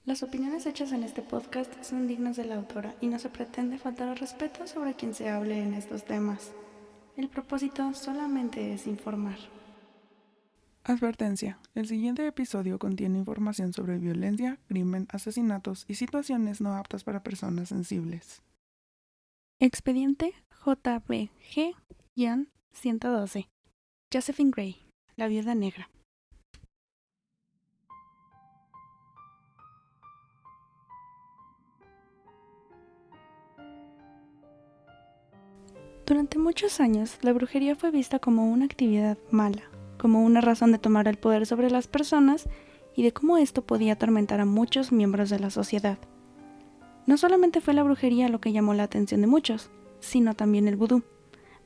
Las opiniones hechas en este podcast son dignas de la autora y no se pretende faltar al respeto sobre quien se hable en estos temas. El propósito solamente es informar. Advertencia: el siguiente episodio contiene información sobre violencia, crimen, asesinatos y situaciones no aptas para personas sensibles. Expediente JBG-112. Josephine Gray, la viuda negra. Durante muchos años, la brujería fue vista como una actividad mala, como una razón de tomar el poder sobre las personas y de cómo esto podía atormentar a muchos miembros de la sociedad. No solamente fue la brujería lo que llamó la atención de muchos, sino también el vudú,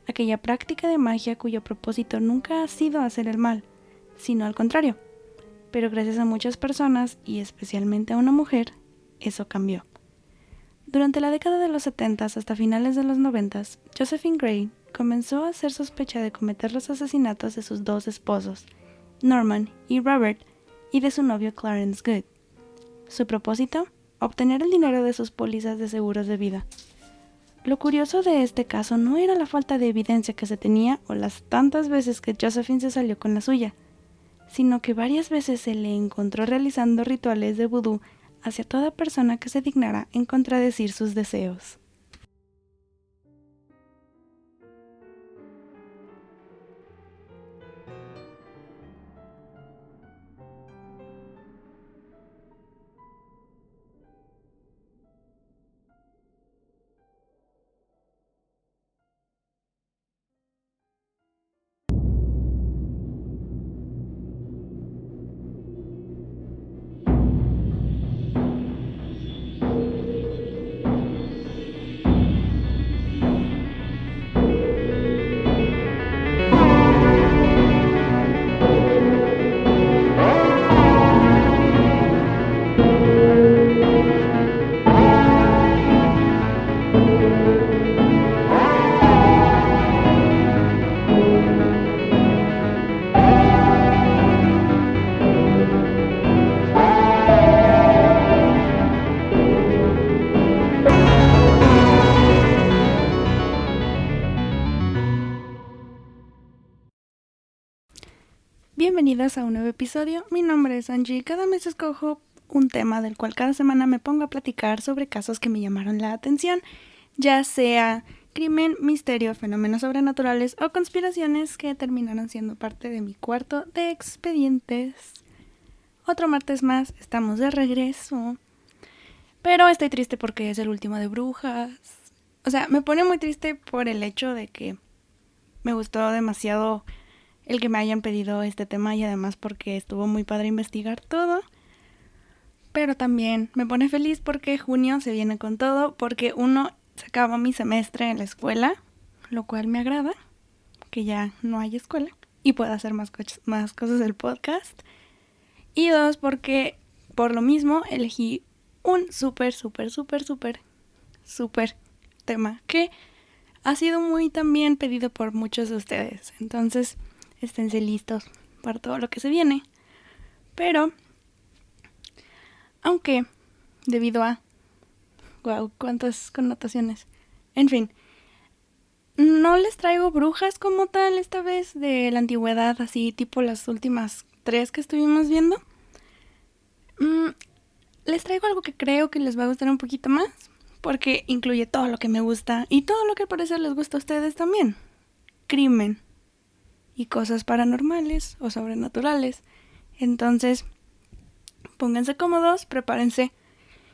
aquella práctica de magia cuyo propósito nunca ha sido hacer el mal, sino al contrario. Pero gracias a muchas personas, y especialmente a una mujer, eso cambió. Durante la década de los 70 hasta finales de los 90, Josephine Gray comenzó a ser sospecha de cometer los asesinatos de sus dos esposos, Norman y Robert, y de su novio Clarence Good. Su propósito: obtener el dinero de sus pólizas de seguros de vida. Lo curioso de este caso no era la falta de evidencia que se tenía o las tantas veces que Josephine se salió con la suya, sino que varias veces se le encontró realizando rituales de vudú hacia toda persona que se dignara en contradecir sus deseos. Bienvenidas a un nuevo episodio. Mi nombre es Angie y cada mes escojo un tema del cual cada semana me pongo a platicar sobre casos que me llamaron la atención, ya sea crimen, misterio, fenómenos sobrenaturales o conspiraciones que terminaron siendo parte de mi cuarto de expedientes. Otro martes más, estamos de regreso, pero estoy triste porque es el último de brujas. O sea, me pone muy triste por el hecho de que me gustó demasiado el que me hayan pedido este tema y además porque estuvo muy padre investigar todo. Pero también me pone feliz porque junio se viene con todo, porque uno, se acaba mi semestre en la escuela, lo cual me agrada, que ya no hay escuela y puedo hacer más cosas del podcast. Y dos, porque por lo mismo elegí un súper tema que ha sido muy también pedido por muchos de ustedes. Entonces, esténse listos para todo lo que se viene. Pero, aunque, debido a... wow, cuántas connotaciones. En fin, no les traigo brujas como tal esta vez de la antigüedad, así tipo las últimas 3 que estuvimos viendo. Les traigo algo que creo que les va a gustar un poquito más, porque incluye todo lo que me gusta y todo lo que al parecer les gusta a ustedes también. Crimen y cosas paranormales o sobrenaturales. Entonces, pónganse cómodos, prepárense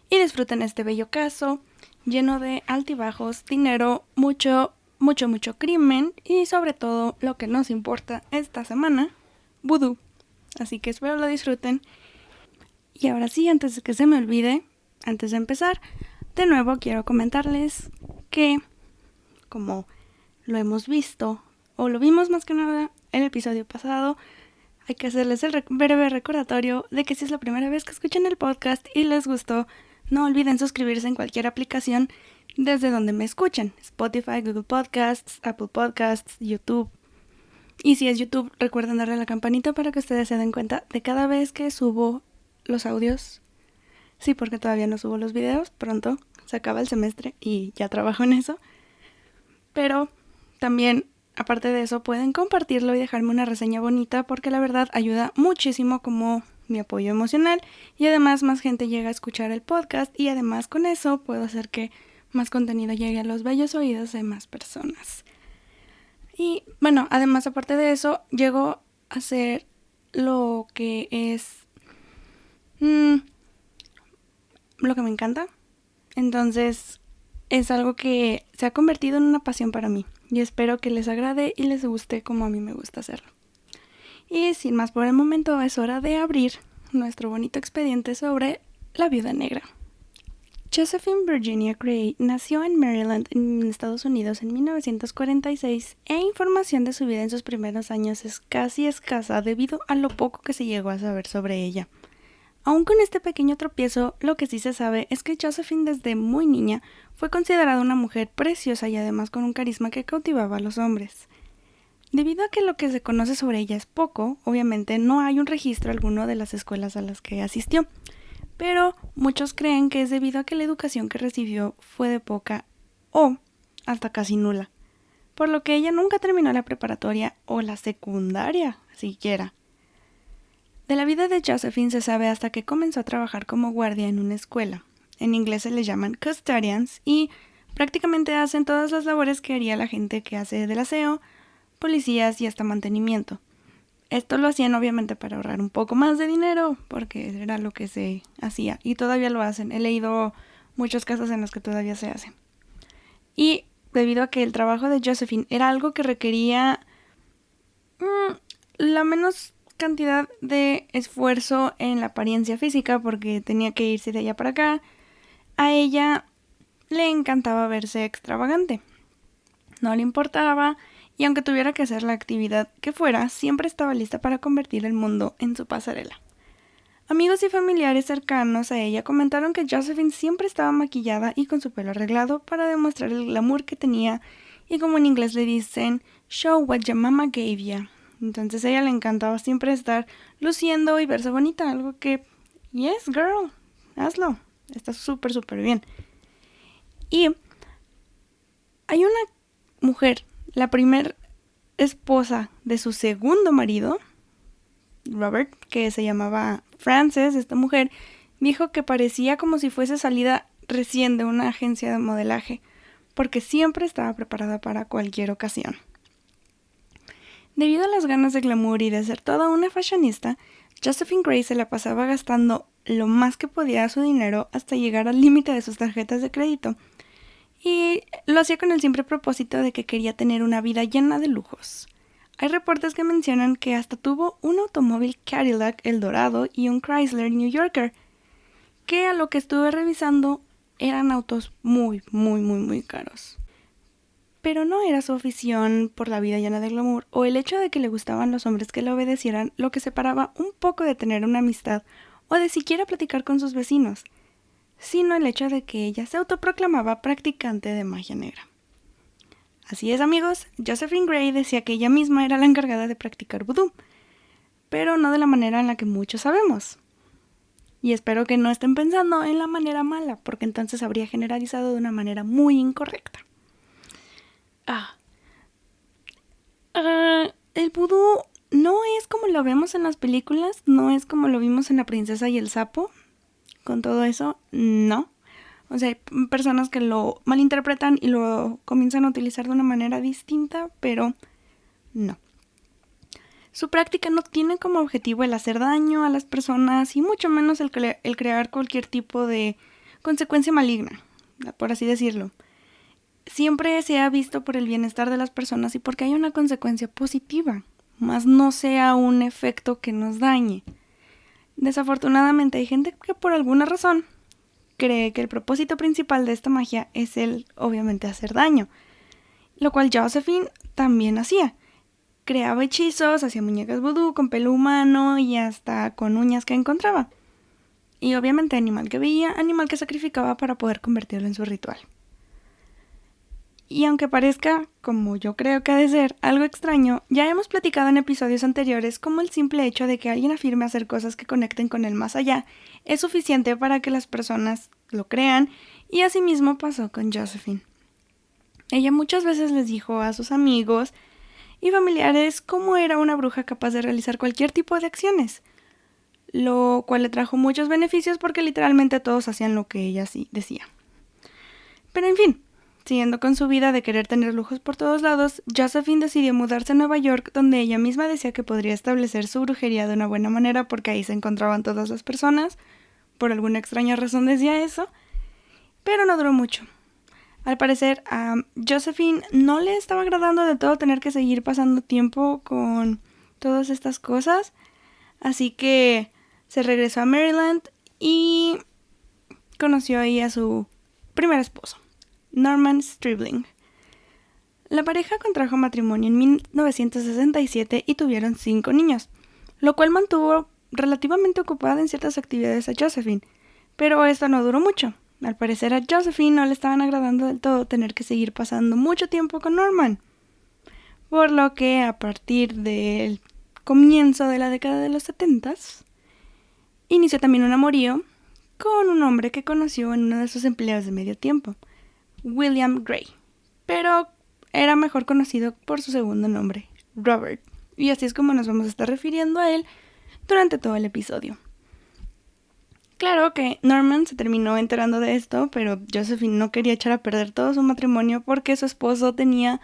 y disfruten este bello caso lleno de altibajos, dinero, mucho crimen y sobre todo lo que nos importa esta semana, vudú. Así que espero lo disfruten. Y ahora sí, antes de que se me olvide, antes de empezar, de nuevo quiero comentarles que, como lo hemos visto, o lo vimos más que nada en el episodio pasado, hay que hacerles el breve recordatorio de que si es la primera vez que escuchan el podcast y les gustó, no olviden suscribirse en cualquier aplicación desde donde me escuchan: Spotify, Google Podcasts, Apple Podcasts, YouTube. Y si es YouTube, recuerden darle a la campanita para que ustedes se den cuenta de cada vez que subo los audios. Sí, porque todavía no subo los videos, pronto se acaba el semestre y ya trabajo en eso. Pero también, aparte de eso, pueden compartirlo y dejarme una reseña bonita porque la verdad ayuda muchísimo como mi apoyo emocional y además más gente llega a escuchar el podcast y además con eso puedo hacer que más contenido llegue a los bellos oídos de más personas. Y bueno, además aparte de eso, llego a hacer lo que es lo que me encanta. Entonces es algo que se ha convertido en una pasión para mí y espero que les agrade y les guste como a mí me gusta hacerlo. Y sin más por el momento es hora de abrir nuestro bonito expediente sobre la viuda negra. Josephine Virginia Gray nació en Maryland, en Estados Unidos, en 1946 e información de su vida en sus primeros años es casi escasa debido a lo poco que se llegó a saber sobre ella. Aún con este pequeño tropiezo, lo que sí se sabe es que Josephine desde muy niña fue considerada una mujer preciosa y además con un carisma que cautivaba a los hombres. Debido a que lo que se conoce sobre ella es poco, obviamente no hay un registro alguno de las escuelas a las que asistió, pero muchos creen que es debido a que la educación que recibió fue de poca o hasta casi nula, por lo que ella nunca terminó la preparatoria o la secundaria siquiera. De la vida de Josephine se sabe hasta que comenzó a trabajar como guardia en una escuela. En inglés se les llaman custodians y prácticamente hacen todas las labores que haría la gente que hace del aseo, policías y hasta mantenimiento. Esto lo hacían obviamente para ahorrar un poco más de dinero, porque era lo que se hacía y todavía lo hacen. He leído muchos casos en los que todavía se hace. Y debido a que el trabajo de Josephine era algo que requería la menos cantidad de esfuerzo en la apariencia física, porque tenía que irse de allá para acá, a ella le encantaba verse extravagante. No le importaba, y aunque tuviera que hacer la actividad que fuera, siempre estaba lista para convertir el mundo en su pasarela. Amigos y familiares cercanos a ella comentaron que Josephine siempre estaba maquillada y con su pelo arreglado para demostrar el glamour que tenía, y como en inglés le dicen, show what your mama gave ya. Entonces a ella le encantaba siempre estar luciendo y verse bonita, algo que, yes girl, hazlo, está súper bien. Y hay una mujer, la primer esposa de su segundo marido, Robert, que se llamaba Frances. Esta mujer dijo que parecía como si fuese salida recién de una agencia de modelaje, porque siempre estaba preparada para cualquier ocasión. Debido a las ganas de glamour y de ser toda una fashionista, Josephine Gray se la pasaba gastando lo más que podía su dinero hasta llegar al límite de sus tarjetas de crédito, y lo hacía con el simple propósito de que quería tener una vida llena de lujos. Hay reportes que mencionan que hasta tuvo un automóvil Cadillac El Dorado y un Chrysler New Yorker, que a lo que estuve revisando eran autos muy caros. Pero no era su afición por la vida llena de glamour o el hecho de que le gustaban los hombres que le obedecieran lo que separaba un poco de tener una amistad o de siquiera platicar con sus vecinos, sino el hecho de que ella se autoproclamaba practicante de magia negra. Así es, amigos, Josephine Gray decía que ella misma era la encargada de practicar vudú, pero no de la manera en la que muchos sabemos. Y espero que no estén pensando en la manera mala, porque entonces habría generalizado de una manera muy incorrecta. El vudú no es como lo vemos en las películas, no es como lo vimos en La Princesa y el Sapo. Con todo eso, no. O sea, hay personas que lo malinterpretan y lo comienzan a utilizar de una manera distinta, pero no. Su práctica no tiene como objetivo el hacer daño a las personas y mucho menos el crear cualquier tipo de consecuencia maligna, por así decirlo. Siempre se ha visto por el bienestar de las personas y porque hay una consecuencia positiva, más no sea un efecto que nos dañe. Desafortunadamente hay gente que por alguna razón cree que el propósito principal de esta magia es obviamente, hacer daño, lo cual Josephine también hacía. Creaba hechizos, hacía muñecas vudú con pelo humano y hasta con uñas que encontraba. Y obviamente animal que veía, animal que sacrificaba para poder convertirlo en su ritual. Y aunque parezca, como yo creo que ha de ser, algo extraño, ya hemos platicado en episodios anteriores cómo el simple hecho de que alguien afirme hacer cosas que conecten con el más allá es suficiente para que las personas lo crean, y asimismo pasó con Josephine. Ella muchas veces les dijo a sus amigos y familiares cómo era una bruja capaz de realizar cualquier tipo de acciones, lo cual le trajo muchos beneficios porque literalmente todos hacían lo que ella sí decía. Pero en fin, siguiendo con su vida de querer tener lujos por todos lados, Josephine decidió mudarse a Nueva York, donde ella misma decía que podría establecer su brujería de una buena manera porque ahí se encontraban todas las personas. Por alguna extraña razón decía eso, pero no duró mucho. Al parecer, a Josephine no le estaba agradando de todo tener que seguir pasando tiempo con todas estas cosas, así que se regresó a Maryland y conoció ahí a su primer esposo, Norman Stribling. La pareja contrajo matrimonio en 1967 y tuvieron 5 niños, lo cual mantuvo relativamente ocupada en ciertas actividades a Josephine, pero esto no duró mucho. Al parecer a Josephine no le estaban agradando del todo tener que seguir pasando mucho tiempo con Norman, por lo que a partir del comienzo de la década de los 70s, inició también un amorío con un hombre que conoció en uno de sus empleos de medio tiempo, William Gray, pero era mejor conocido por su segundo nombre, Robert, y así es como nos vamos a estar refiriendo a él durante todo el episodio. Claro que Norman se terminó enterando de esto, pero Josephine no quería echar a perder todo su matrimonio porque su esposo tenía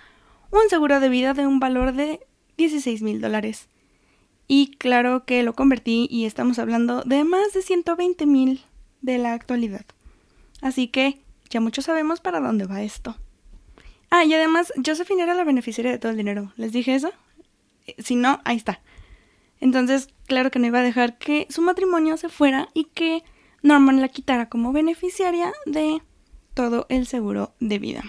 un seguro de vida de un valor de $16,000. Y claro que lo convertí y estamos hablando de más de 120,000 de la actualidad. Así que ya muchos sabemos para dónde va esto. Ah, y además Josephine era la beneficiaria de todo el dinero. ¿Les dije eso? Si no, ahí está. Entonces, claro que no iba a dejar que su matrimonio se fuera y que Norman la quitara como beneficiaria de todo el seguro de vida.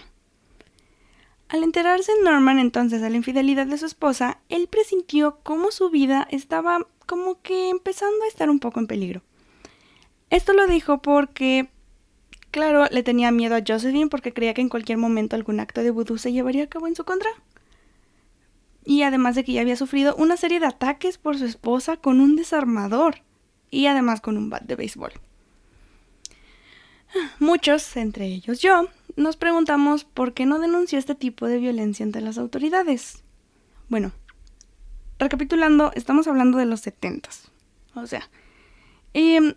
Al enterarse Norman entonces de la infidelidad de su esposa, él presintió cómo su vida estaba como que empezando a estar un poco en peligro. Esto lo dijo porque, claro, le tenía miedo a Josephine porque creía que en cualquier momento algún acto de vudú se llevaría a cabo en su contra. Y además de que ya había sufrido una serie de ataques por su esposa con un desarmador y además con un bat de béisbol. Muchos, entre ellos yo, nos preguntamos por qué no denunció este tipo de violencia ante las autoridades. Bueno, recapitulando, estamos hablando de los 70s. O sea, el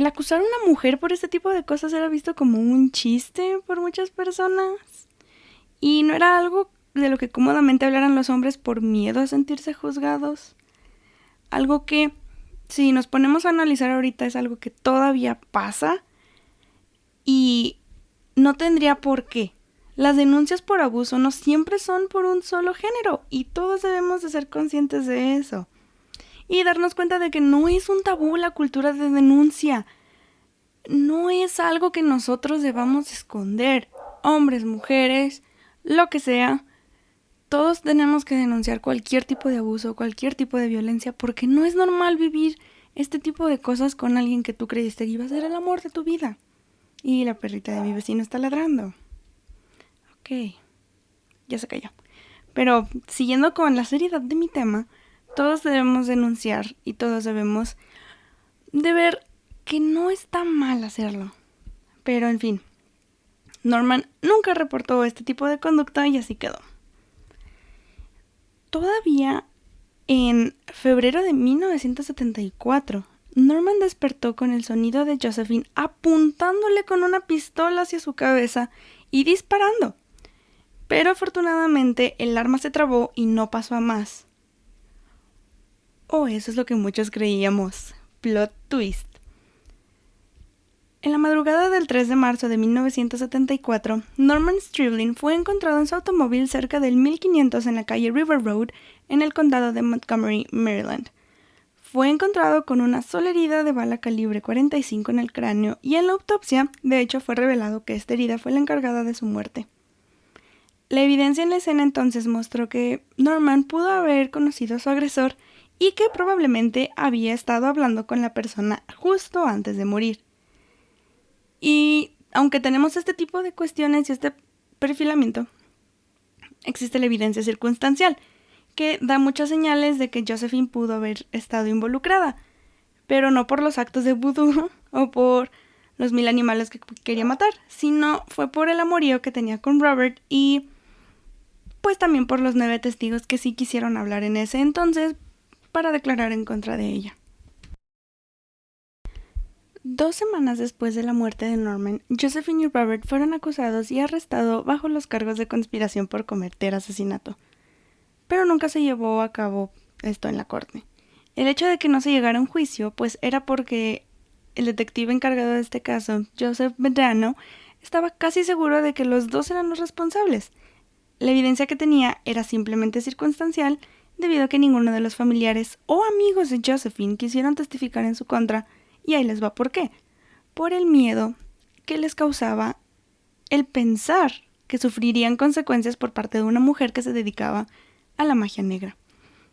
acusar a una mujer por este tipo de cosas era visto como un chiste por muchas personas. Y no era algo de lo que cómodamente hablaran los hombres por miedo a sentirse juzgados. Algo que, si nos ponemos a analizar ahorita, es algo que todavía pasa y no tendría por qué. Las denuncias por abuso no siempre son por un solo género y todos debemos de ser conscientes de eso. Y darnos cuenta de que no es un tabú la cultura de denuncia. No es algo que nosotros debamos esconder. Hombres, mujeres, lo que sea. Todos tenemos que denunciar cualquier tipo de abuso, cualquier tipo de violencia, porque no es normal vivir este tipo de cosas con alguien que tú creíste que iba a ser el amor de tu vida. Y la perrita de mi vecino está ladrando. Ok, ya se cayó. Pero siguiendo con la seriedad de mi tema, todos debemos denunciar y todos debemos de ver que no está mal hacerlo. Pero en fin, Norman nunca reportó este tipo de conducta y así quedó. Todavía en febrero de 1974, Norman despertó con el sonido de Josephine apuntándole con una pistola hacia su cabeza y disparando. Pero afortunadamente el arma se trabó y no pasó a más. Eso es lo que muchos creíamos. Plot twist. En la madrugada del 3 de marzo de 1974, Norman Stribling fue encontrado en su automóvil cerca del 1500 en la calle River Road, en el condado de Montgomery, Maryland. Fue encontrado con una sola herida de bala calibre 45 en el cráneo y en la autopsia, de hecho, fue revelado que esta herida fue la encargada de su muerte. La evidencia en la escena entonces mostró que Norman pudo haber conocido a su agresor y que probablemente había estado hablando con la persona justo antes de morir. Y aunque tenemos este tipo de cuestiones y este perfilamiento, existe la evidencia circunstancial, que da muchas señales de que Josephine pudo haber estado involucrada, pero no por los actos de vudú o por los 1000 animales que quería matar, sino fue por el amorío que tenía con Robert y pues también por los 9 testigos que sí quisieron hablar en ese entonces para declarar en contra de ella. 2 semanas después de la muerte de Norman, Josephine y Robert fueron acusados y arrestados bajo los cargos de conspiración por cometer asesinato. Pero nunca se llevó a cabo esto en la corte. El hecho de que no se llegara a un juicio, pues era porque el detective encargado de este caso, Joseph Medrano, estaba casi seguro de que los dos eran los responsables. La evidencia que tenía era simplemente circunstancial, debido a que ninguno de los familiares o amigos de Josephine quisieron testificar en su contra, y ahí les va por qué. Por el miedo que les causaba el pensar que sufrirían consecuencias por parte de una mujer que se dedicaba a la magia negra.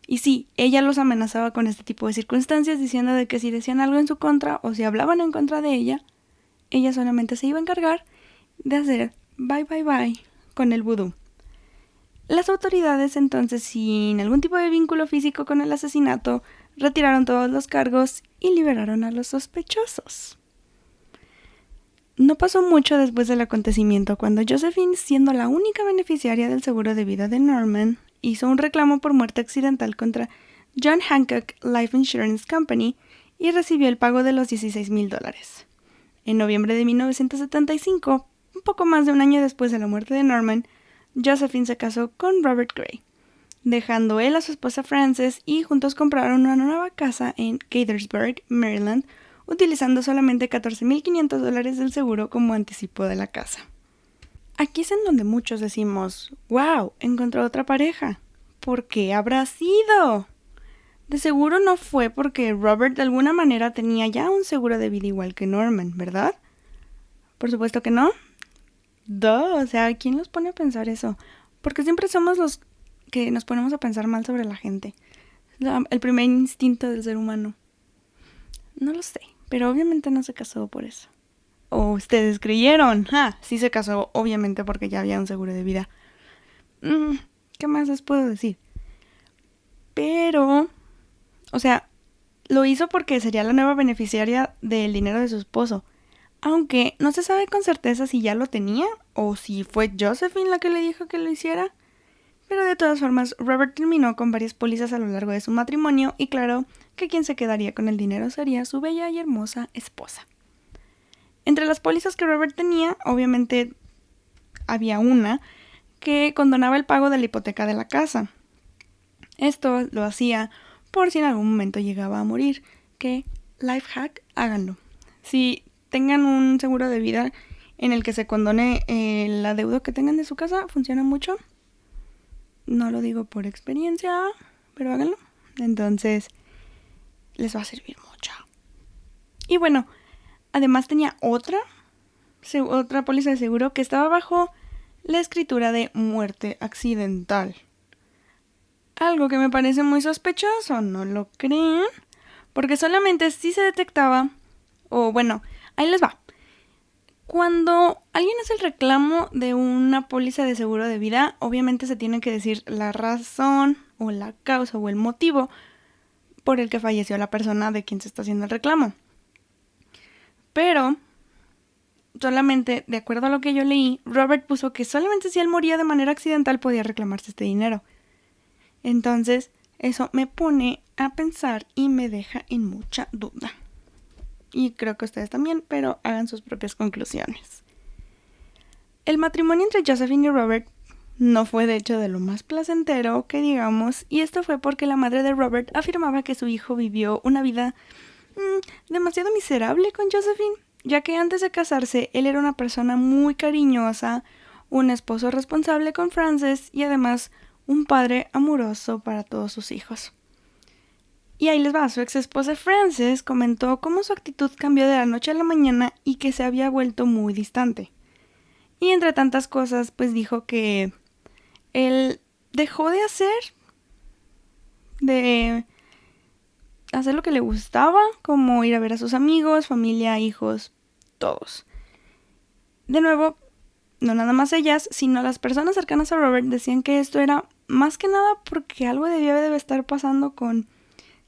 Y sí, ella los amenazaba con este tipo de circunstancias, diciendo de que si decían algo en su contra o si hablaban en contra de ella solamente se iba a encargar de hacer bye bye bye con el vudú. Las autoridades entonces, sin algún tipo de vínculo físico con el asesinato, retiraron todos los cargos y liberaron a los sospechosos. No pasó mucho después del acontecimiento cuando Josephine, siendo la única beneficiaria del seguro de vida de Norman, hizo un reclamo por muerte accidental contra John Hancock Life Insurance Company y recibió el pago de los $16,000. En noviembre de 1975, un poco más de un año después de la muerte de Norman, Josephine se casó con Robert Gray, dejando él a su esposa Frances y juntos compraron una nueva casa en Gaithersburg, Maryland, utilizando solamente $14,500 del seguro como anticipo de la casa. Aquí es en donde muchos decimos, wow, encontró otra pareja. ¿Por qué habrá sido? De seguro no fue porque Robert de alguna manera tenía ya un seguro de vida igual que Norman, ¿verdad? Por supuesto que no. O sea, ¿quién los pone a pensar eso? Porque siempre somos los que nos ponemos a pensar mal sobre la gente. El primer instinto del ser humano. No lo sé, pero obviamente no se casó por eso. ¿O ustedes creyeron? Sí se casó, obviamente, porque ya había un seguro de vida. ¿Qué más les puedo decir? Pero, o sea, lo hizo porque sería la nueva beneficiaria del dinero de su esposo. Aunque no se sabe con certeza si ya lo tenía o si fue Josephine la que le dijo que lo hiciera. Pero de todas formas, Robert terminó con varias pólizas a lo largo de su matrimonio y claro que quien se quedaría con el dinero sería su bella y hermosa esposa. Entre las pólizas que Robert tenía, obviamente había una que condonaba el pago de la hipoteca de la casa. Esto lo hacía por si en algún momento llegaba a morir. Que, life hack, háganlo. Si tengan un seguro de vida en el que se condone la deuda que tengan de su casa, funciona mucho. No lo digo por experiencia, pero háganlo. Entonces, les va a servir mucho. Y bueno, además tenía otra póliza de seguro que estaba bajo la escritura de muerte accidental. Algo que me parece muy sospechoso, ¿no lo creen? Porque solamente si se detectaba, o bueno, ahí les va. Cuando alguien hace el reclamo de una póliza de seguro de vida, obviamente se tiene que decir la razón o la causa o el motivo por el que falleció la persona de quien se está haciendo el reclamo. Pero, solamente, de acuerdo a lo que yo leí, Robert puso que solamente si él moría de manera accidental podía reclamarse este dinero. Entonces, eso me pone a pensar y me deja en mucha duda. Y creo que ustedes también, pero hagan sus propias conclusiones. El matrimonio entre Josephine y Robert no fue de hecho de lo más placentero que digamos, y esto fue porque la madre de Robert afirmaba que su hijo vivió una vida demasiado miserable con Josephine, ya que antes de casarse él era una persona muy cariñosa, un esposo responsable con Frances y además un padre amoroso para todos sus hijos. Y ahí les va, su ex esposa Frances comentó cómo su actitud cambió de la noche a la mañana y que se había vuelto muy distante. Y entre tantas cosas, pues dijo que él dejó de hacer lo que le gustaba, como ir a ver a sus amigos, familia, hijos, todos. De nuevo, no nada más ellas, sino las personas cercanas a Robert decían que esto era más que nada porque algo debe estar pasando con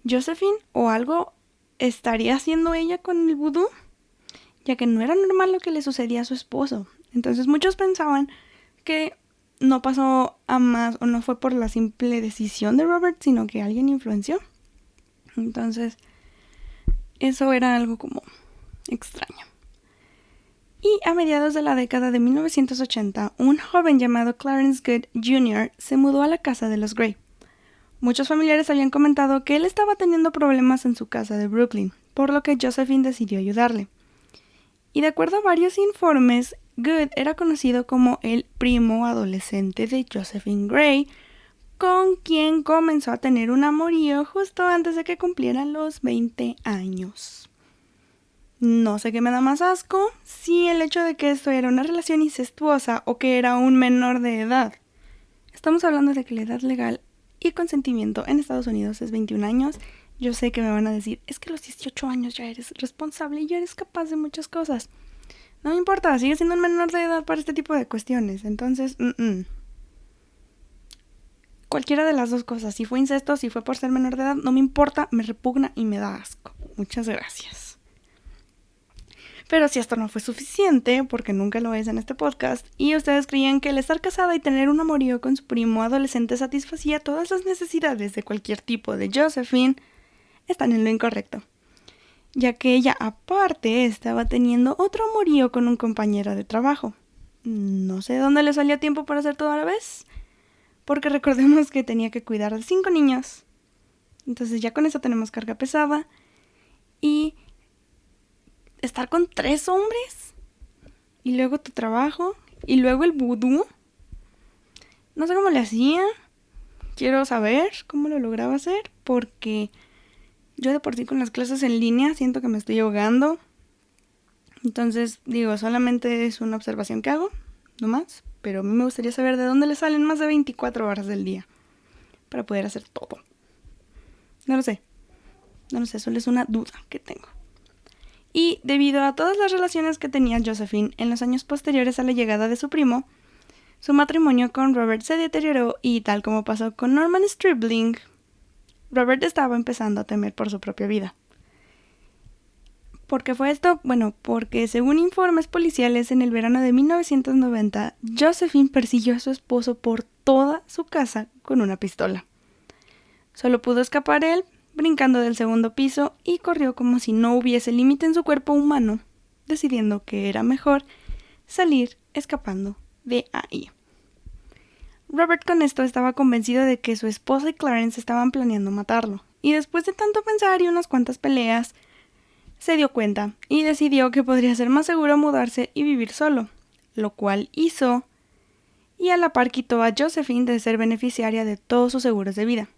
Josephine o algo estaría haciendo ella con el vudú, ya que no era normal lo que le sucedía a su esposo. Entonces muchos pensaban que no pasó a más o no fue por la simple decisión de Robert, sino que alguien influenció. Entonces eso era algo como extraño. Y a mediados de la década de 1980, un joven llamado Clarence Good Jr. se mudó a la casa de los Gray. Muchos familiares habían comentado que él estaba teniendo problemas en su casa de Brooklyn, por lo que Josephine decidió ayudarle. Y de acuerdo a varios informes, Good era conocido como el primo adolescente de Josephine Gray, con quien comenzó a tener un amorío justo antes de que cumplieran los 20 años. No sé qué me da más asco, si el hecho de que esto era una relación incestuosa o que era un menor de edad. Estamos hablando de que la edad legal y consentimiento en Estados Unidos es 21 años. Yo sé que me van a decir, es que a los 18 años ya eres responsable y ya eres capaz de muchas cosas. No me importa, sigue siendo un menor de edad para este tipo de cuestiones. Entonces, cualquiera de las dos cosas, si fue incesto, si fue por ser menor de edad, no me importa, me repugna y me da asco. Muchas gracias. Pero si esto no fue suficiente, porque nunca lo es en este podcast, y ustedes creían que el estar casada y tener un amorío con su primo adolescente satisfacía todas las necesidades de cualquier tipo de Josephine, están en lo incorrecto, ya que ella aparte estaba teniendo otro amorío con un compañero de trabajo. No sé de dónde le salía tiempo para hacer todo a la vez, porque recordemos que tenía que cuidar de 5 niños. Entonces ya con eso tenemos carga pesada, y estar con 3 hombres, y luego tu trabajo, y luego el vudú. No sé cómo le hacía. Quiero saber cómo lo lograba hacer, porque yo de por sí con las clases en línea siento que me estoy ahogando. Entonces, digo, solamente es una observación que hago, no más. Pero a mí me gustaría saber de dónde le salen más de 24 horas del día para poder hacer todo. No lo sé, solo es una duda que tengo. Y debido a todas las relaciones que tenía Josephine en los años posteriores a la llegada de su primo, su matrimonio con Robert se deterioró y tal como pasó con Norman Stribling, Robert estaba empezando a temer por su propia vida. ¿Por qué fue esto? Bueno, porque según informes policiales en el verano de 1990, Josephine persiguió a su esposo por toda su casa con una pistola. Solo pudo escapar él brincando del segundo piso y corrió como si no hubiese límite en su cuerpo humano, decidiendo que era mejor salir escapando de ahí. Robert con esto estaba convencido de que su esposa y Clarence estaban planeando matarlo, y después de tanto pensar y unas cuantas peleas, se dio cuenta y decidió que podría ser más seguro mudarse y vivir solo, lo cual hizo, y a la par quitó a Josephine de ser beneficiaria de todos sus seguros de vida.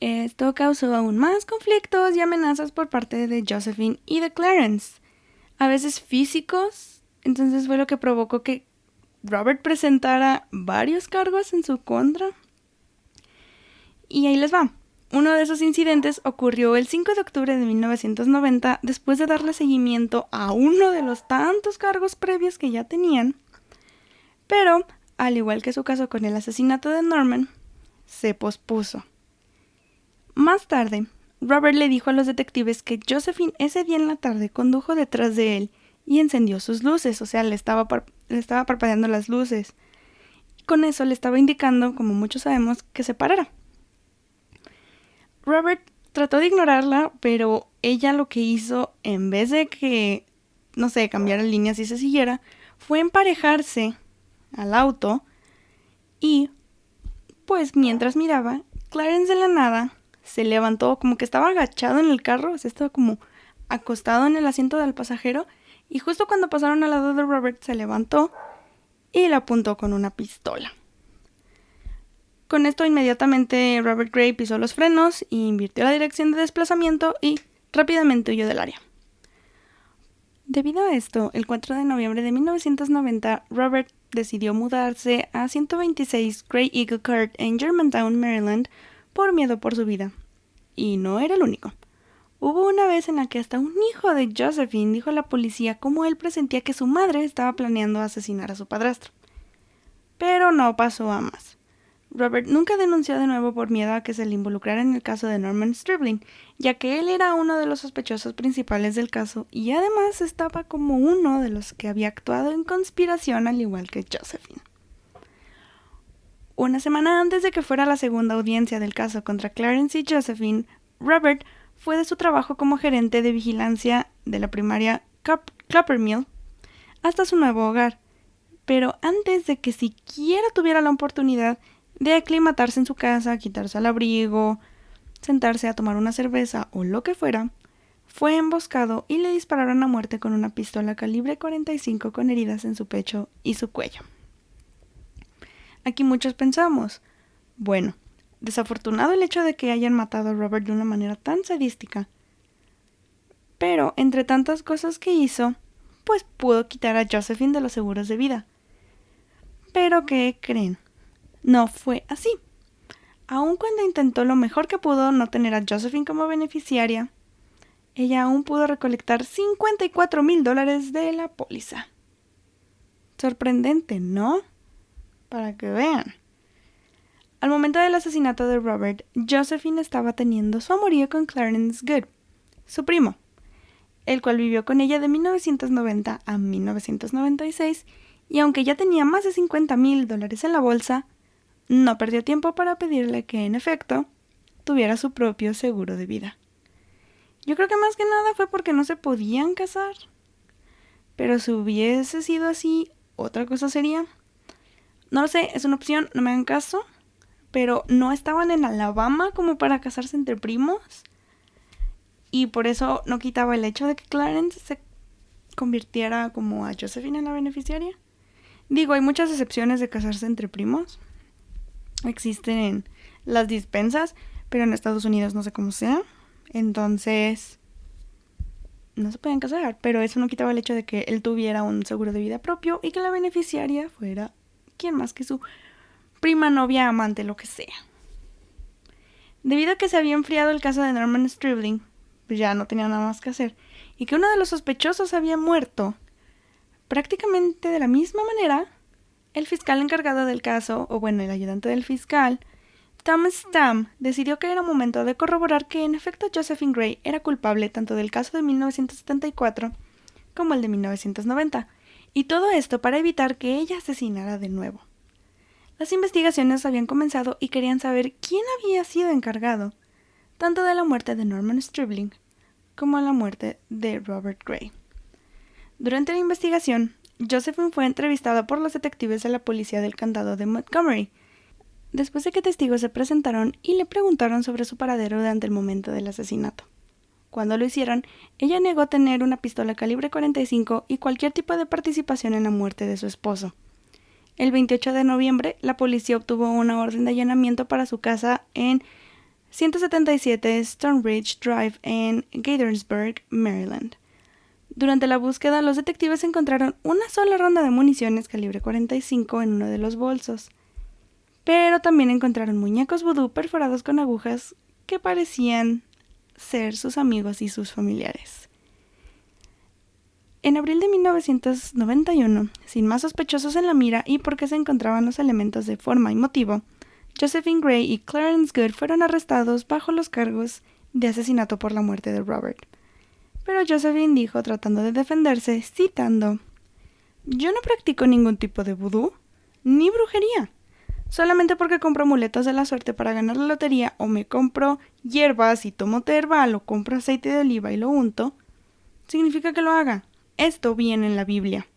Esto causó aún más conflictos y amenazas por parte de Josephine y de Clarence, a veces físicos. Entonces fue lo que provocó que Robert presentara varios cargos en su contra. Y ahí les va. Uno de esos incidentes ocurrió el 5 de octubre de 1990, después de darle seguimiento a uno de los tantos cargos previos que ya tenían. Pero, al igual que su caso con el asesinato de Norman, se pospuso. Más tarde, Robert le dijo a los detectives que Josephine ese día en la tarde condujo detrás de él y encendió sus luces, o sea, le estaba parpadeando las luces. Con eso le estaba indicando, como muchos sabemos, que se parara. Robert trató de ignorarla, pero ella lo que hizo, en vez de que, no sé, cambiara líneas y se siguiera, fue emparejarse al auto y, pues mientras miraba, Clarence de la nada se levantó, como que estaba agachado en el carro, o sea, estaba como acostado en el asiento del pasajero, y justo cuando pasaron al lado de Robert se levantó y le apuntó con una pistola. Con esto inmediatamente Robert Gray pisó los frenos e invirtió la dirección de desplazamiento y rápidamente huyó del área. Debido a esto, el 4 de noviembre de 1990, Robert decidió mudarse a 126 Grey Eagle Court en Germantown, Maryland, por miedo por su vida. Y no era el único. Hubo una vez en la que hasta un hijo de Josephine dijo a la policía cómo él presentía que su madre estaba planeando asesinar a su padrastro. Pero no pasó a más. Robert nunca denunció de nuevo por miedo a que se le involucrara en el caso de Norman Stribling, ya que él era uno de los sospechosos principales del caso y además estaba como uno de los que había actuado en conspiración al igual que Josephine. Una semana antes de que fuera la segunda audiencia del caso contra Clarence y Josephine, Robert fue de su trabajo como gerente de vigilancia de la primaria Coppermill hasta su nuevo hogar, pero antes de que siquiera tuviera la oportunidad de aclimatarse en su casa, quitarse el abrigo, sentarse a tomar una cerveza o lo que fuera, fue emboscado y le dispararon a muerte con una pistola calibre 45 con heridas en su pecho y su cuello. Aquí muchos pensamos, bueno, desafortunado el hecho de que hayan matado a Robert de una manera tan sadística, pero entre tantas cosas que hizo, pues pudo quitar a Josephine de los seguros de vida. Pero ¿qué creen? No fue así. Aun cuando intentó lo mejor que pudo no tener a Josephine como beneficiaria, ella aún pudo recolectar $54,000 de la póliza. Sorprendente, ¿no? Para que vean. Al momento del asesinato de Robert, Josephine estaba teniendo su amorío con Clarence Good, su primo, el cual vivió con ella de 1990 a 1996, y aunque ya tenía más de $50,000 en la bolsa, no perdió tiempo para pedirle que, en efecto, tuviera su propio seguro de vida. Yo creo que más que nada fue porque no se podían casar. Pero si hubiese sido así, otra cosa sería. No lo sé, es una opción, no me hagan caso. Pero no estaban en Alabama como para casarse entre primos. Y por eso no quitaba el hecho de que Clarence se convirtiera como a Josephine en la beneficiaria. Digo, hay muchas excepciones de casarse entre primos. Existen las dispensas, pero en Estados Unidos no sé cómo sea. Entonces, no se pueden casar, pero eso no quitaba el hecho de que él tuviera un seguro de vida propio y que la beneficiaria fuera quien más que su prima, novia, amante, lo que sea. Debido a que se había enfriado el caso de Norman Stribling, pues ya no tenía nada más que hacer, y que uno de los sospechosos había muerto, prácticamente de la misma manera, el fiscal encargado del caso, o bueno, el ayudante del fiscal, Thomas Stamm, decidió que era momento de corroborar que en efecto Josephine Gray era culpable tanto del caso de 1974 como el de 1990, y todo esto para evitar que ella asesinara de nuevo. Las investigaciones habían comenzado y querían saber quién había sido encargado, tanto de la muerte de Norman Stribling como la muerte de Robert Gray. Durante la investigación, Josephine fue entrevistada por los detectives de la policía del condado de Montgomery, después de que testigos se presentaron y le preguntaron sobre su paradero durante el momento del asesinato. Cuando lo hicieron, ella negó tener una pistola calibre 45 y cualquier tipo de participación en la muerte de su esposo. El 28 de noviembre, la policía obtuvo una orden de allanamiento para su casa en 177 Stonebridge Drive en Gaithersburg, Maryland. Durante la búsqueda, los detectives encontraron una sola ronda de municiones calibre 45 en uno de los bolsos, pero también encontraron muñecos vudú perforados con agujas que parecían ser sus amigos y sus familiares. En abril de 1991, sin más sospechosos en la mira y porque se encontraban los elementos de forma y motivo, Josephine Gray y Clarence Good fueron arrestados bajo los cargos de asesinato por la muerte de Robert. Pero Josephine dijo, tratando de defenderse, citando: "Yo no practico ningún tipo de vudú, ni brujería. Solamente porque compro amuletos de la suerte para ganar la lotería, o me compro hierbas y tomo té herbal, o compro aceite de oliva y lo unto, significa que lo haga. Esto viene en la Biblia".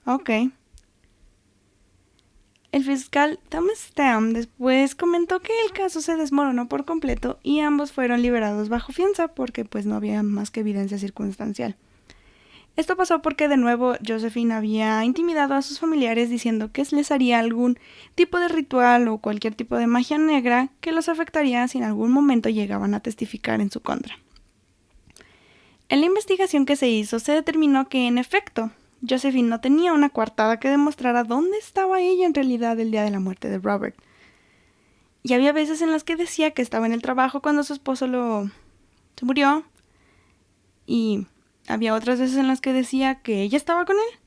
Ok. El fiscal Thomas Stamm después comentó que el caso se desmoronó por completo y ambos fueron liberados bajo fianza porque pues no había más que evidencia circunstancial. Esto pasó porque de nuevo Josephine había intimidado a sus familiares diciendo que les haría algún tipo de ritual o cualquier tipo de magia negra que los afectaría si en algún momento llegaban a testificar en su contra. En la investigación que se hizo se determinó que en efecto Josephine no tenía una coartada que demostrara dónde estaba ella en realidad el día de la muerte de Robert. Y había veces en las que decía que estaba en el trabajo cuando su esposo se murió. Y había otras veces en las que decía que ella estaba con él.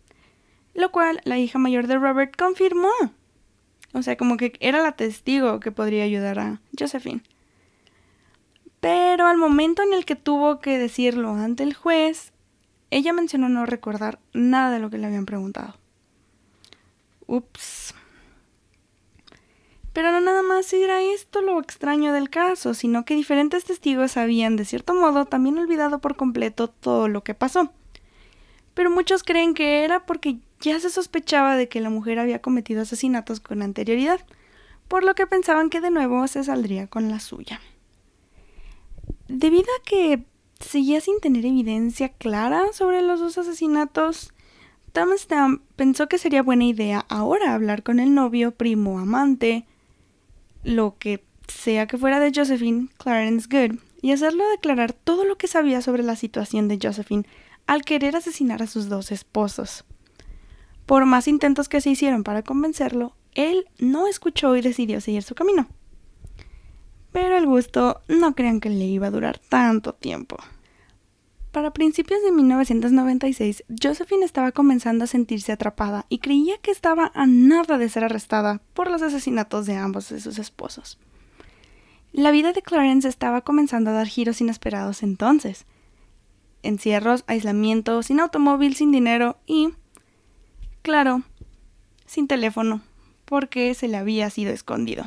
Lo cual la hija mayor de Robert confirmó. O sea, como que era la testigo que podría ayudar a Josephine. Pero al momento en el que tuvo que decirlo ante el juez, ella mencionó no recordar nada de lo que le habían preguntado. Ups. Pero no nada más era esto lo extraño del caso, sino que diferentes testigos habían, de cierto modo, también olvidado por completo todo lo que pasó. Pero muchos creen que era porque ya se sospechaba de que la mujer había cometido asesinatos con anterioridad, por lo que pensaban que de nuevo se saldría con la suya. Debido a que seguía sin tener evidencia clara sobre los dos asesinatos, Thomas Stamp pensó que sería buena idea ahora hablar con el novio, primo, amante, lo que sea que fuera de Josephine, Clarence Good, y hacerlo declarar todo lo que sabía sobre la situación de Josephine al querer asesinar a sus dos esposos. Por más intentos que se hicieron para convencerlo, él no escuchó y decidió seguir su camino. Pero el gusto no crean que le iba a durar tanto tiempo. Para principios de 1996, Josephine estaba comenzando a sentirse atrapada y creía que estaba a nada de ser arrestada por los asesinatos de ambos de sus esposos. La vida de Clarence estaba comenzando a dar giros inesperados entonces. Encierros, aislamiento, sin automóvil, sin dinero y, claro, sin teléfono, porque se le había sido escondido.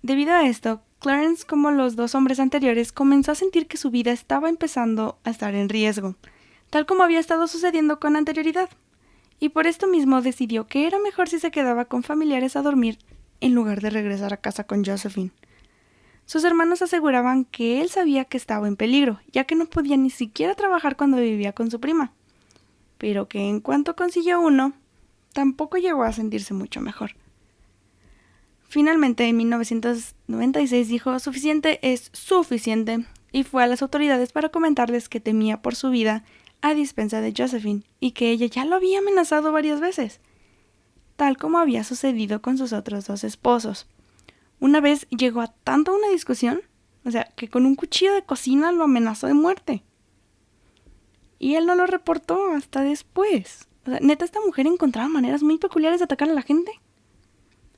Debido a esto, Clarence, como los dos hombres anteriores, comenzó a sentir que su vida estaba empezando a estar en riesgo, tal como había estado sucediendo con anterioridad, y por esto mismo decidió que era mejor si se quedaba con familiares a dormir en lugar de regresar a casa con Josephine. Sus hermanos aseguraban que él sabía que estaba en peligro, ya que no podía ni siquiera trabajar cuando vivía con su prima, pero que en cuanto consiguió uno, tampoco llegó a sentirse mucho mejor. Finalmente, en 1996 dijo suficiente es suficiente y fue a las autoridades para comentarles que temía por su vida a dispensa de Josephine y que ella ya lo había amenazado varias veces, tal como había sucedido con sus otros dos esposos. Una vez llegó a tanto una discusión, que con un cuchillo de cocina lo amenazó de muerte. Y él no lo reportó hasta después. Neta, esta mujer encontraba maneras muy peculiares de atacar a la gente.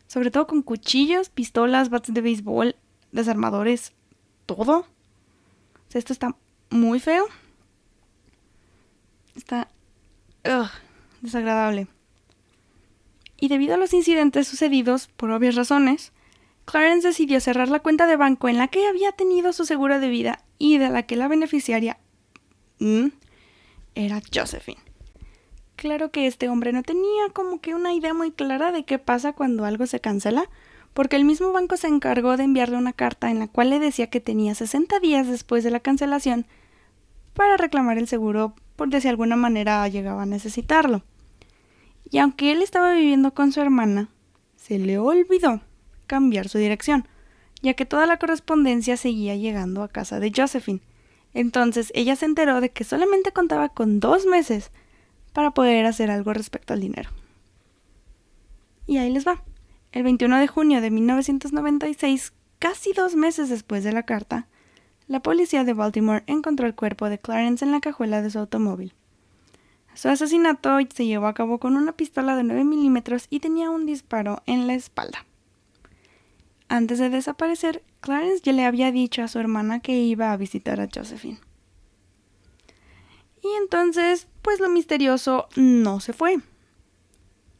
Sobre todo con cuchillos, pistolas, bats de béisbol, desarmadores, todo. Esto está muy feo. Está desagradable. Y debido a los incidentes sucedidos, por obvias razones, Clarence decidió cerrar la cuenta de banco en la que había tenido su seguro de vida y de la que la beneficiaria era Josephine. Claro que este hombre no tenía como que una idea muy clara de qué pasa cuando algo se cancela, porque el mismo banco se encargó de enviarle una carta en la cual le decía que tenía 60 días después de la cancelación para reclamar el seguro por si de alguna manera llegaba a necesitarlo. Y aunque él estaba viviendo con su hermana, se le olvidó cambiar su dirección, ya que toda la correspondencia seguía llegando a casa de Josephine. Entonces ella se enteró de que solamente contaba con 2 meses para poder hacer algo respecto al dinero. Y ahí les va. El 21 de junio de 1996, casi 2 meses después de la carta, la policía de Baltimore encontró el cuerpo de Clarence en la cajuela de su automóvil. Su asesinato se llevó a cabo con una pistola de 9 milímetros y tenía un disparo en la espalda. Antes de desaparecer, Clarence ya le había dicho a su hermana que iba a visitar a Josephine. Y entonces, pues lo misterioso no se fue.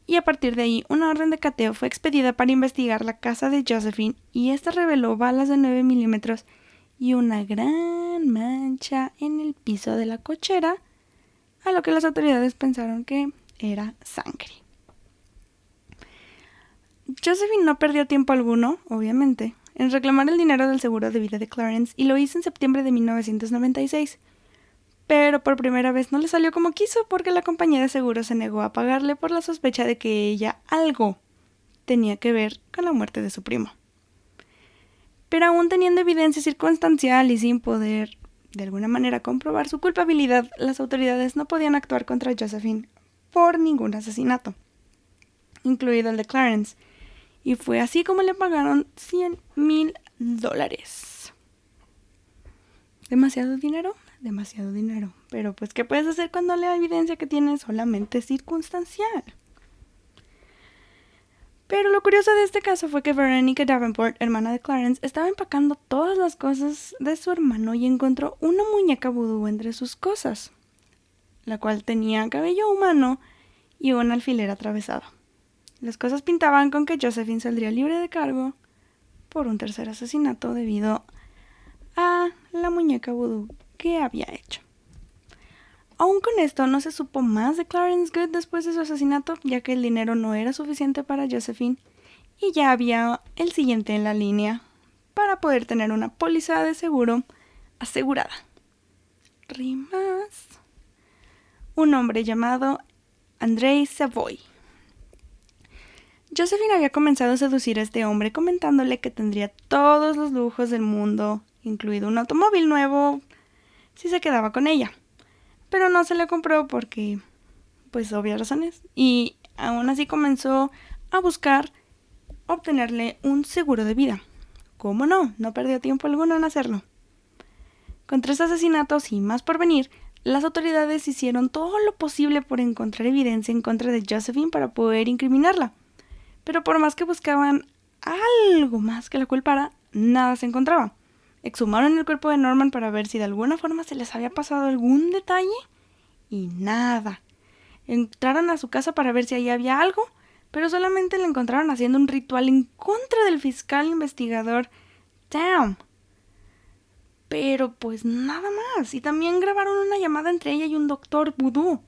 Y a partir de ahí, una orden de cateo fue expedida para investigar la casa de Josephine y esta reveló balas de 9 milímetros y una gran mancha en el piso de la cochera, a lo que las autoridades pensaron que era sangre. Josephine no perdió tiempo alguno, obviamente, en reclamar el dinero del seguro de vida de Clarence y lo hizo en septiembre de 1996. Pero por primera vez no le salió como quiso porque la compañía de seguros se negó a pagarle por la sospecha de que ella algo tenía que ver con la muerte de su primo. Pero aún teniendo evidencia circunstancial y sin poder de alguna manera comprobar su culpabilidad, las autoridades no podían actuar contra Josephine por ningún asesinato, incluido el de Clarence, Y fue así como le pagaron $100,000. ¿Demasiado dinero? Demasiado dinero. Pero pues, ¿qué puedes hacer cuando la evidencia que tienes solamente es circunstancial? Pero lo curioso de este caso fue que Veronica Davenport, hermana de Clarence, estaba empacando todas las cosas de su hermano y encontró una muñeca vudú entre sus cosas, la cual tenía cabello humano y un alfiler atravesado. Las cosas pintaban con que Josephine saldría libre de cargo por un tercer asesinato debido a la muñeca vudú que había hecho. Aún con esto, no se supo más de Clarence Good después de su asesinato, ya que el dinero no era suficiente para Josephine y ya había el siguiente en la línea para poder tener una póliza de seguro asegurada. Rimas. Un hombre llamado Andrei Savoy. Josephine había comenzado a seducir a este hombre comentándole que tendría todos los lujos del mundo, incluido un automóvil nuevo, si se quedaba con ella. Pero no se le compró porque, pues, obvias razones. Y aún así comenzó a buscar obtenerle un seguro de vida. ¿Cómo no? No perdió tiempo alguno en hacerlo. Con 3 asesinatos y más por venir, las autoridades hicieron todo lo posible por encontrar evidencia en contra de Josephine para poder incriminarla. Pero por más que buscaban algo más que la culpara, nada se encontraba. Exhumaron el cuerpo de Norman para ver si de alguna forma se les había pasado algún detalle y nada. Entraron a su casa para ver si ahí había algo, pero solamente le encontraron haciendo un ritual en contra del fiscal investigador Tam. Pero pues nada más. Y también grabaron una llamada entre ella y un doctor vudú.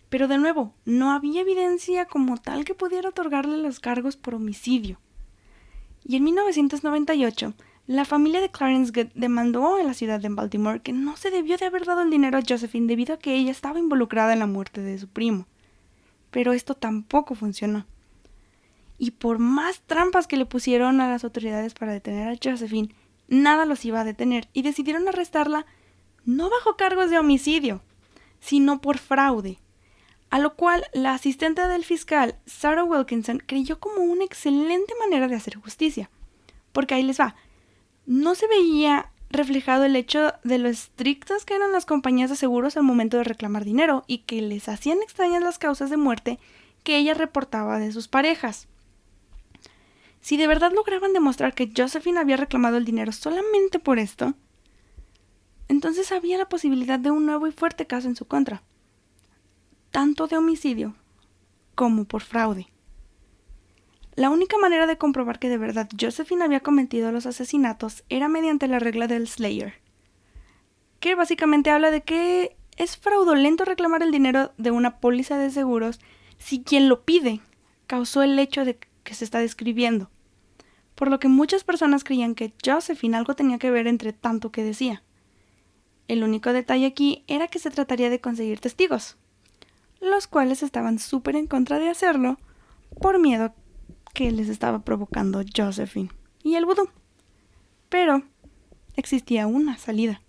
Pero de nuevo, no había evidencia como tal que pudiera otorgarle los cargos por homicidio. Y en 1998, la familia de Clarence Good demandó a la ciudad de Baltimore que no se debió de haber dado el dinero a Josephine debido a que ella estaba involucrada en la muerte de su primo. Pero esto tampoco funcionó. Y por más trampas que le pusieron a las autoridades para detener a Josephine, nada los iba a detener y decidieron arrestarla no bajo cargos de homicidio, sino por fraude. A lo cual la asistente del fiscal, Sarah Wilkinson, creyó como una excelente manera de hacer justicia. Porque ahí les va. No se veía reflejado el hecho de lo estrictas que eran las compañías de seguros al momento de reclamar dinero y que les hacían extrañas las causas de muerte que ella reportaba de sus parejas. Si de verdad lograban demostrar que Josephine había reclamado el dinero solamente por esto, entonces había la posibilidad de un nuevo y fuerte caso en su contra, tanto de homicidio como por fraude. La única manera de comprobar que de verdad Josephine había cometido los asesinatos era mediante la regla del Slayer, que básicamente habla de que es fraudulento reclamar el dinero de una póliza de seguros si quien lo pide causó el hecho de que se está describiendo, por lo que muchas personas creían que Josephine algo tenía que ver entre tanto que decía. El único detalle aquí era que se trataría de conseguir testigos, los cuales estaban súper en contra de hacerlo por miedo que les estaba provocando Josephine y el vudú. Pero existía una salida.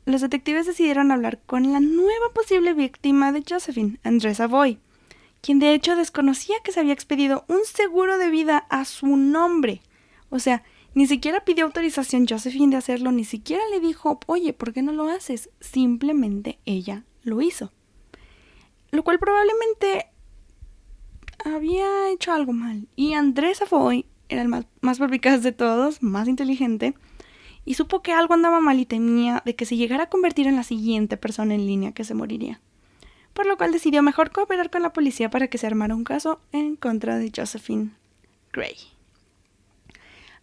Los detectives decidieron hablar con la nueva posible víctima de Josephine, Andrés Savoy, quien de hecho desconocía que se había expedido un seguro de vida a su nombre. O sea, ni siquiera pidió autorización Josephine de hacerlo, ni siquiera le dijo, oye, ¿por qué no lo haces? Simplemente ella lo hizo. Lo cual probablemente había hecho algo mal. Y Andrés Savoy era el más perspicaz de todos, más inteligente, y supo que algo andaba mal y temía de que se llegara a convertir en la siguiente persona en línea que se moriría. Por lo cual decidió mejor cooperar con la policía para que se armara un caso en contra de Josephine Gray.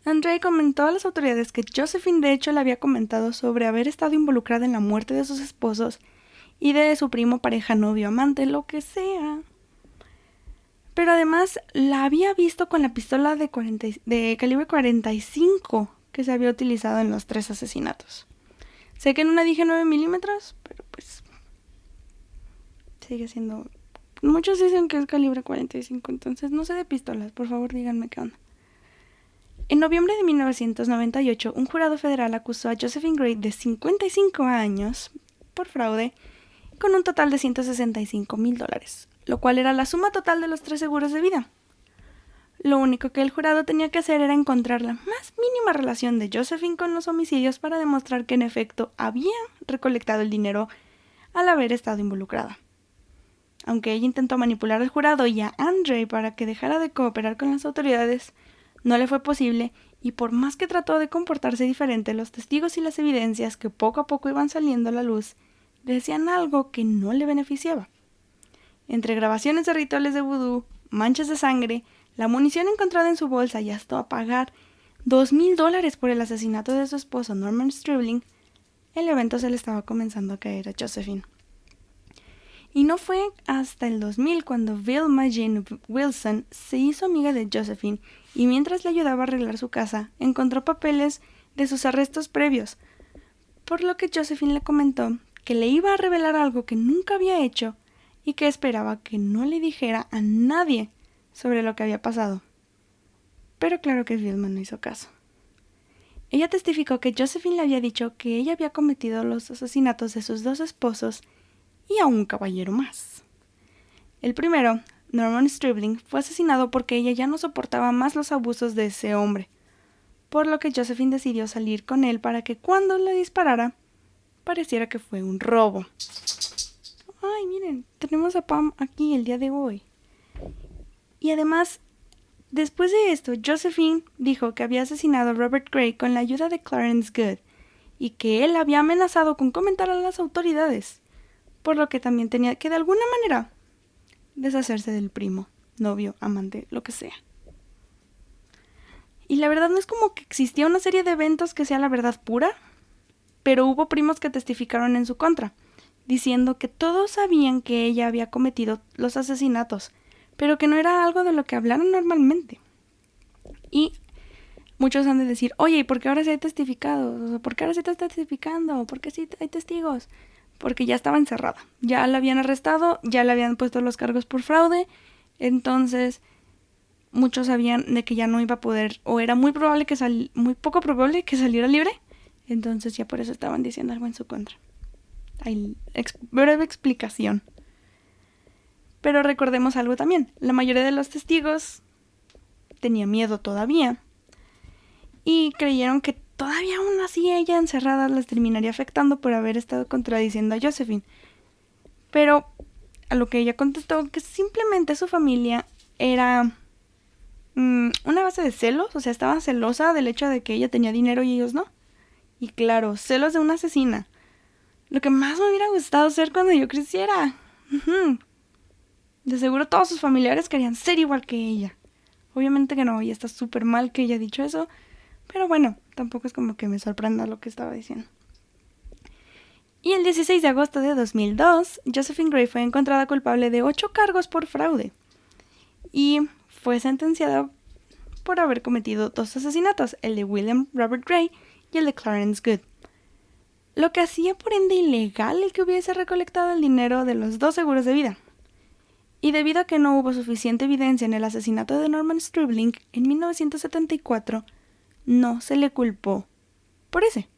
André comentó a las autoridades que Josephine de hecho le había comentado sobre haber estado involucrada en la muerte de sus esposos y de su primo, pareja, novio, amante, lo que sea. Pero además la había visto con la pistola de calibre 45 que se había utilizado en los 3 asesinatos. Sé que en una dije 9 milímetros, pero pues sigue siendo... Muchos dicen que es calibre 45, entonces no sé de pistolas, por favor díganme qué onda. En noviembre de 1998, un jurado federal acusó a Josephine Gray de 55 años por fraude con un total de $165,000, lo cual era la suma total de los 3 seguros de vida. Lo único que el jurado tenía que hacer era encontrar la más mínima relación de Josephine con los homicidios para demostrar que en efecto había recolectado el dinero al haber estado involucrada. Aunque ella intentó manipular al jurado y a Andre para que dejara de cooperar con las autoridades, no le fue posible, y por más que trató de comportarse diferente, los testigos y las evidencias que poco a poco iban saliendo a la luz decían algo que no le beneficiaba. Entre grabaciones de rituales de vudú, manchas de sangre, la munición encontrada en su bolsa y hasta pagar $2,000 por el asesinato de su esposo Norman Stribling, el evento se le estaba comenzando a caer a Josephine. Y no fue hasta el 2000 cuando Vilma Jean Wilson se hizo amiga de Josephine y mientras le ayudaba a arreglar su casa, encontró papeles de sus arrestos previos, por lo que Josephine le comentó que le iba a revelar algo que nunca había hecho y que esperaba que no le dijera a nadie sobre lo que había pasado. Pero claro que Vilma no hizo caso. Ella testificó que Josephine le había dicho que ella había cometido los asesinatos de sus 2 esposos y a un caballero más. El primero, Norman Stribling, fue asesinado porque ella ya no soportaba más los abusos de ese hombre, por lo que Josephine decidió salir con él para que cuando le disparara, pareciera que fue un robo. Ay, miren, tenemos a Pam aquí el día de hoy. Y además, después de esto, Josephine dijo que había asesinado a Robert Gray con la ayuda de Clarence Good y que él había amenazado con comentar a las autoridades, por lo que también tenía que de alguna manera deshacerse del primo, novio, amante, lo que sea. Y la verdad no es como que existía una serie de eventos que sea la verdad pura, pero hubo primos que testificaron en su contra, diciendo que todos sabían que ella había cometido los asesinatos, pero que no era algo de lo que hablaran normalmente. Y muchos han de decir, oye, ¿y por qué ahora sí hay testificados? ¿Por qué ahora sí está testificando? ¿Por qué sí hay testigos? Porque ya estaba encerrada, ya la habían arrestado, ya le habían puesto los cargos por fraude, entonces muchos sabían de que ya no iba a poder, o era muy poco probable que saliera libre, entonces ya por eso estaban diciendo algo en su contra. Hay breve explicación. Pero recordemos algo también, la mayoría de los testigos tenía miedo todavía y creyeron que todavía aún así ella encerrada las terminaría afectando por haber estado contradiciendo a Josephine. Pero a lo que ella contestó que simplemente su familia era una base de celos, o sea, estaba celosa del hecho de que ella tenía dinero y ellos no. Y claro, celos de una asesina. Lo que más me hubiera gustado ser cuando yo creciera. De seguro todos sus familiares querían ser igual que ella. Obviamente que no, y está súper mal que haya dicho eso, pero bueno, tampoco es como que me sorprenda lo que estaba diciendo. Y el 16 de agosto de 2002, Josephine Gray fue encontrada culpable de 8 cargos por fraude y fue sentenciada por haber cometido 2 asesinatos, el de William Robert Gray y el de Clarence Good, lo que hacía por ende ilegal el que hubiese recolectado el dinero de los 2 seguros de vida. Y debido a que no hubo suficiente evidencia en el asesinato de Norman Stribling en 1974, no se le culpó por ese.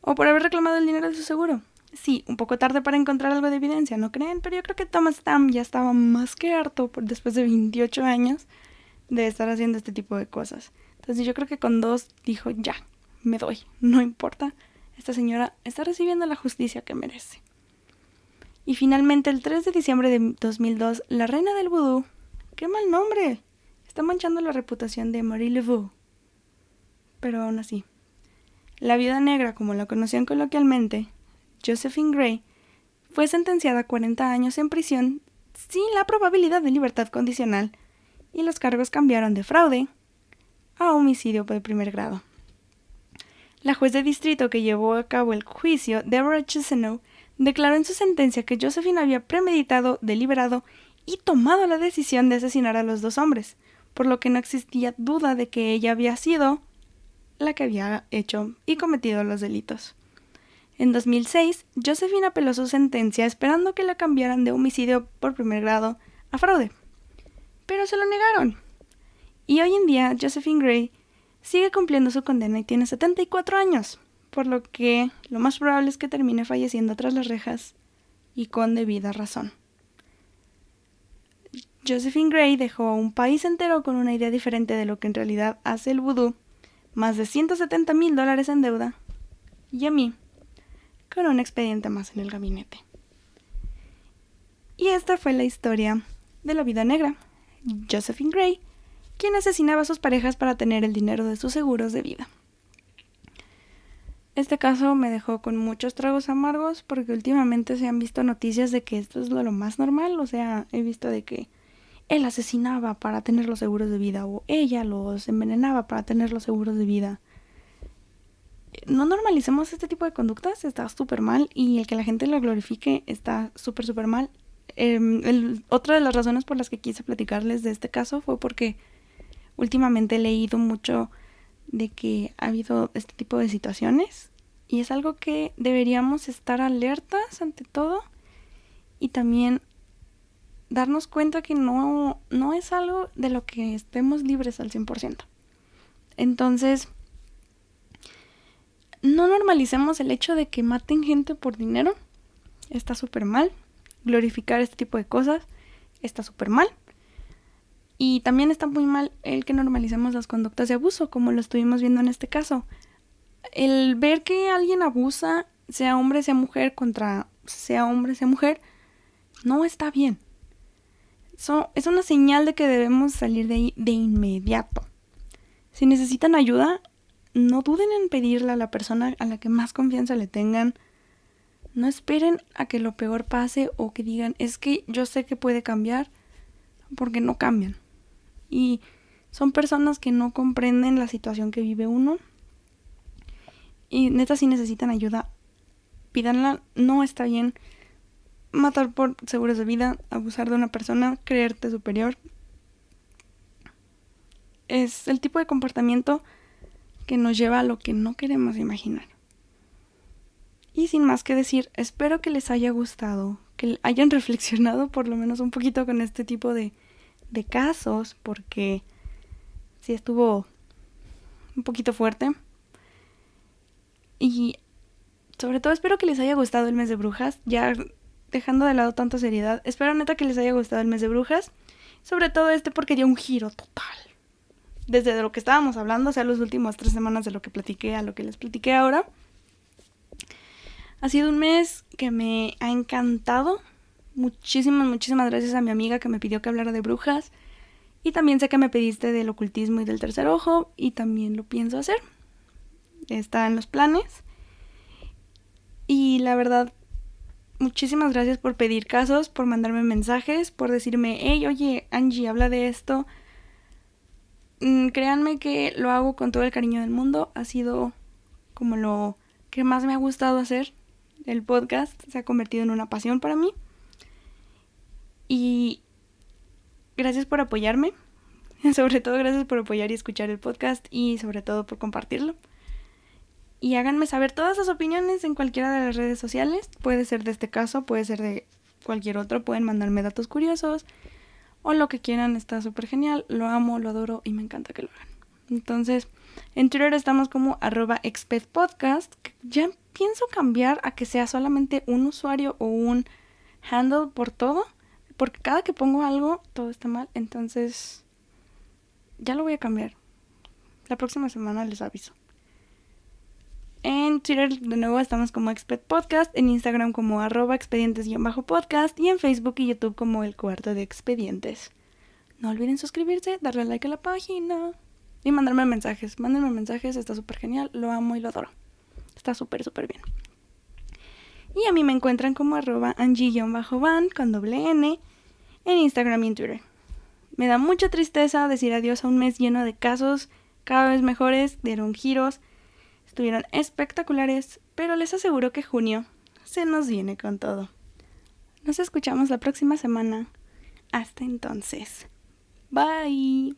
O por haber reclamado el dinero de su seguro. Sí, un poco tarde para encontrar algo de evidencia, ¿no creen? Pero yo creo que Thomas Tam ya estaba más que harto después de 28 años de estar haciendo este tipo de cosas. Entonces yo creo que con 2 dijo, ya, me doy, no importa. Esta señora está recibiendo la justicia que merece. Y finalmente, el 3 de diciembre de 2002, la reina del vudú, ¡qué mal nombre!, está manchando la reputación de Marie Laveau. Pero aún así, la viuda negra, como la conocían coloquialmente, Josephine Gray, fue sentenciada a 40 años en prisión sin la probabilidad de libertad condicional, y los cargos cambiaron de fraude a homicidio de primer grado. La juez de distrito que llevó a cabo el juicio, Deborah Chesenow, declaró en su sentencia que Josephine había premeditado, deliberado y tomado la decisión de asesinar a los 2 hombres, por lo que no existía duda de que ella había sido la que había hecho y cometido los delitos. En 2006, Josephine apeló su sentencia esperando que la cambiaran de homicidio por primer grado a fraude, pero se lo negaron. Y hoy en día, Josephine Gray sigue cumpliendo su condena y tiene 74 años. Por lo que lo más probable es que termine falleciendo tras las rejas y con debida razón. Josephine Gray dejó a un país entero con una idea diferente de lo que en realidad hace el vudú, más de $170,000 en deuda, y a mí, con un expediente más en el gabinete. Y esta fue la historia de la vida negra. Josephine Gray, quien asesinaba a sus parejas para tener el dinero de sus seguros de vida. Este caso me dejó con muchos tragos amargos porque últimamente se han visto noticias de que esto es lo más normal. O sea, he visto de que él asesinaba para tener los seguros de vida o ella los envenenaba para tener los seguros de vida. No normalicemos este tipo de conductas, está súper mal, y el que la gente lo glorifique está súper mal. Otra de las razones por las que quise platicarles de este caso fue porque últimamente he leído mucho de que ha habido este tipo de situaciones y es algo que deberíamos estar alertas ante todo y también darnos cuenta que no es algo de lo que estemos libres al 100%. Entonces, no normalicemos el hecho de que maten gente por dinero. Está súper mal. Glorificar este tipo de cosas está súper mal. Y también está muy mal el que normalicemos las conductas de abuso, como lo estuvimos viendo en este caso. El ver que alguien abusa, sea hombre, sea mujer, sea hombre, sea mujer, no está bien. Es una señal de que debemos salir de ahí de inmediato. Si necesitan ayuda, no duden en pedirla a la persona a la que más confianza le tengan. No esperen a que lo peor pase o que digan, es que yo sé que puede cambiar, porque no cambian. Y son personas que no comprenden la situación que vive uno. Y neta, si necesitan ayuda, pídanla. No está bien matar por seguros de vida, abusar de una persona, creerte superior. Es el tipo de comportamiento que nos lleva a lo que no queremos imaginar. Y sin más que decir, espero que les haya gustado, que hayan reflexionado por lo menos un poquito con este tipo de casos, porque sí estuvo un poquito fuerte. Y sobre todo espero que les haya gustado el mes de brujas, ya dejando de lado tanta seriedad. Espero neta que les haya gustado el mes de brujas, sobre todo porque dio un giro total. Desde de lo que estábamos hablando, o sea, las últimas 3 semanas de lo que platiqué a lo que les platiqué ahora. Ha sido un mes que me ha encantado. Muchísimas gracias a mi amiga que me pidió que hablara de brujas. Y también sé que me pediste del ocultismo y del tercer ojo. Y también lo pienso hacer. Está en los planes. Y la verdad, muchísimas gracias por pedir casos, por mandarme mensajes, por decirme, hey, oye, Angie, habla de esto. Créanme que lo hago con todo el cariño del mundo. Ha sido como lo que más me ha gustado hacer. El podcast se ha convertido en una pasión para mí. Y gracias por apoyarme. Sobre todo gracias por apoyar y escuchar el podcast. Y sobre todo por compartirlo. Y háganme saber todas sus opiniones en cualquiera de las redes sociales. Puede ser de este caso, puede ser de cualquier otro. Pueden mandarme datos curiosos o lo que quieran. Está súper genial. Lo amo, lo adoro y me encanta que lo hagan. Entonces, en Twitter estamos como @expedpodcast. Ya pienso cambiar a que sea solamente un usuario o un handle por todo. Porque cada que pongo algo, todo está mal. Entonces, ya lo voy a cambiar. La próxima semana les aviso. En Twitter de nuevo estamos como expedpodcast, en Instagram como @expedientes_podcast y en Facebook y YouTube como El Cuarto de Expedientes. No olviden suscribirse, darle like a la página y mandarme mensajes. Mándenme mensajes, está súper genial, lo amo y lo adoro. Está súper bien. Y a mí me encuentran como @Angie_Van con _N en Instagram y en Twitter. Me da mucha tristeza decir adiós a un mes lleno de casos cada vez mejores, dieron giros. Estuvieron espectaculares, pero les aseguro que junio se nos viene con todo. Nos escuchamos la próxima semana. Hasta entonces. Bye.